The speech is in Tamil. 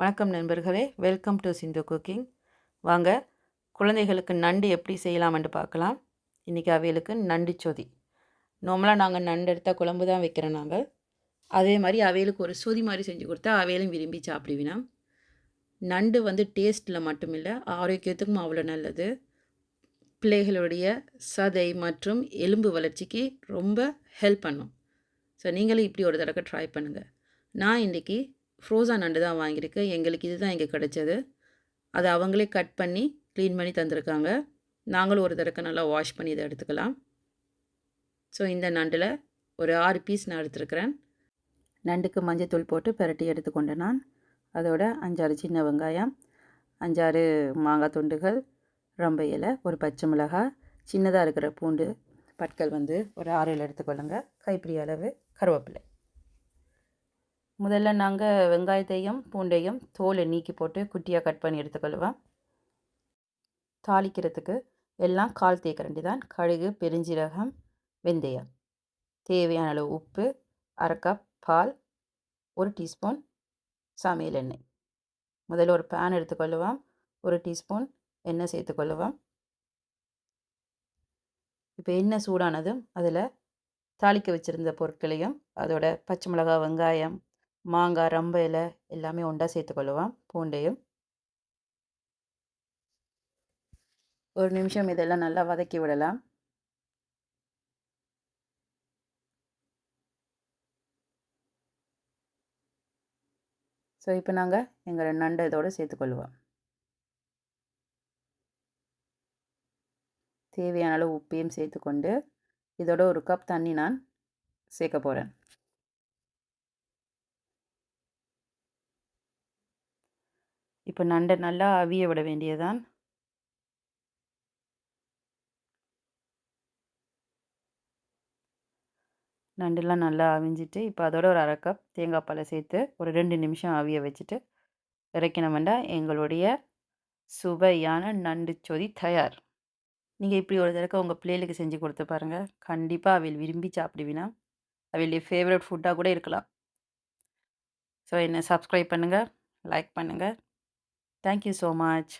வணக்கம் நண்பர்களே, வெல்கம் டு சிந்து குக்கிங். வாங்க குழந்தைகளுக்கு நண்டு எப்படி செய்யலாம் என்று பார்க்கலாம். இன்றைக்கி அவைகளுக்கு நண்டு சொதி. நார்மலாக நாங்கள் நண்டு எடுத்தால் குழம்பு தான் வைக்கிறோம் நாங்கள். அதே மாதிரி அவைகளுக்கு ஒரு சொதி மாதிரி செஞ்சு கொடுத்தா அவைகளும் விரும்பி சாப்பிடுவினா. நண்டு வந்து டேஸ்ட்டில் மட்டும் இல்லை, ஆரோக்கியத்துக்கும் அவ்வளோ நல்லது. பிள்ளைகளுடைய சதை மற்றும் எலும்பு வளர்ச்சிக்கு ரொம்ப ஹெல்ப் பண்ணும். ஸோ நீங்களும் இப்படி ஒரு தடவை ட்ரை பண்ணுங்கள். நான் இன்றைக்கி ஃப்ரோசன் நண்டு தான் வாங்கியிருக்கேன். எங்களுக்கு இது தான் இங்கே கிடச்சது. அதை அவங்களே கட் பண்ணி க்ளீன் பண்ணி தந்திருக்காங்க. நாங்களும் ஒரு தடவை நல்லா வாஷ் பண்ணி இதை எடுத்துக்கலாம். ஸோ இந்த நண்டில் ஒரு 6 பீஸ் நான் எடுத்துருக்கிறேன். நண்டுக்கு மஞ்சத்தூள் போட்டு பெரட்டி எடுத்துக்கொண்டு நான் அதோட 5-6 சின்ன வெங்காயம், 5-6 மாங்காய் துண்டுகள், ரொம்ப இலை, ஒரு பச்சை மிளகாய், சின்னதாக இருக்கிற பூண்டு பற்கள் வந்து ஒரு 6 எடுத்துக்கொள்ளுங்க. கைப்பிடி அளவு கருவேப்பிலை. முதல்ல நாங்கள் வெங்காயத்தையும் பூண்டையும் தோலை நீக்கி போட்டு குட்டியாக கட் பண்ணி எடுத்துக்கொள்வோம். தாளிக்கிறதுக்கு எல்லாம் 1/4 தேக்கரண்டி தான். கடுகு, பெருஞ்சீரகம், வெந்தயம், தேவையான அளவு உப்பு, 1/2 கப் பால், 1 டீஸ்பூன் சமையல் எண்ணெய். முதல்ல ஒரு பேன் எடுத்துக்கொள்ளுவோம். 1 டீஸ்பூன் எண்ணெய் சேர்த்துக்கொள்ளுவோம். இப்போ எண்ணெய் சூடானதும் அதில் தாளிக்க வச்சுருந்த பொருட்களையும் அதோட பச்சை மிளகாய், வெங்காயம், மாங்காய், ரொம்ப இலை எல்லாமே ஒன்றா சேர்த்துக்கொள்ளுவோம். பூண்டையும் 1 நிமிஷம் இதெல்லாம் நல்லா வதக்கி விடலாம். ஸோ இப்போ நாங்கள் எங்களோட நண்டை இதோடு சேர்த்துக்கொள்வோம். தேவையான அளவு உப்பையும் சேர்த்துக்கொண்டு இதோட 1 கப் தண்ணி நான் சேர்க்க போகிறேன். இப்போ நண்டை நல்லா அவிய விட வேண்டியதான். நண்டுலாம் நல்லா அவிஞ்சிட்டு இப்போ அதோட ஒரு 1/2 கப் தேங்காய் பாலை சேர்த்து ஒரு 2 நிமிஷம் அவிய வச்சுட்டு இறக்கினோம்னா எங்களுடைய சுவையான நண்டு சொதி தயார். நீங்கள் இப்படி ஒரு தடவை உங்கள் பிள்ளைகளுக்கு செஞ்சு கொடுத்து பாருங்கள். கண்டிப்பாக அவைகள் விரும்பி சாப்பிடுவினா. அவைகளுடைய ஃபேவரட் ஃபுட்டாக கூட இருக்கலாம். ஸோ என்னை சப்ஸ்கிரைப் பண்ணுங்கள், லைக் பண்ணுங்கள். Thank you so much.